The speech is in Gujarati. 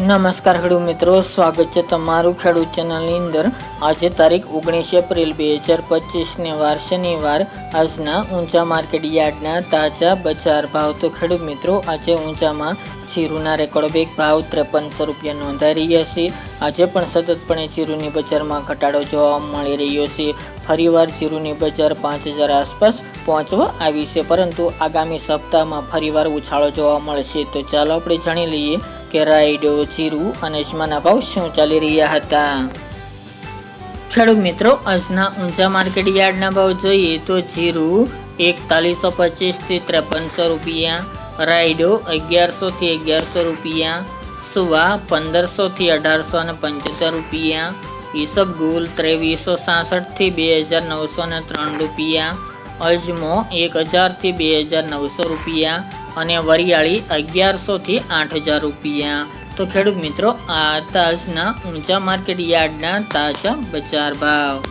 નમસ્કાર ખેડૂત મિત્રો, સ્વાગત છે તમારું ખેડૂત ચેનલની અંદર। આજે તારીખ 19 એપ્રિલ 2025 વાર શનિવાર આજના ઊંચા માર્કેટ યાર્ડના તાજા બજાર ભાવ। તો ખેડૂત મિત્રો, આજે ઊંચામાં જીરુના રેકોર્ડ બ્રેક ભાવ 5300 રૂપિયા નોંધાઈ રહ્યા છે। આજે પણ સતતપણે જીરુની બજારમાં ઘટાડો જોવા મળી રહ્યો છે। ફરીવાર જીરુની બજાર 5000 આસપાસ પહોંચવા આવી છે, પરંતુ આગામી સપ્તાહમાં ફરીવાર ઉછાળો જોવા મળશે। તો ચાલો આપણે જાણી લઈએ કે રાયડો, જીરું અને અજમાના ભાવ શું ચાલી રહ્યા હતા। ખેડૂત મિત્રો, આજના ઊંચા માર્કેટ યાર્ડના ભાવ જોઈએ તો જીરું 4125 થી 5300 રૂપિયા, રાયડો 1100 થી 1100 રૂપિયા, સુવા 1500 થી 1875 રૂપિયા, ઈસબગુલ 2366 થી 2903 રૂપિયા, અજમો 1000 થી 2900 રૂપિયા અને વરિયાળી 1100 થી 8000 રૂપિયા। તો ખેડૂત મિત્રો, આ આજના ઊંચા માર્કેટ યાર્ડના તાજા બજાર ભાવ।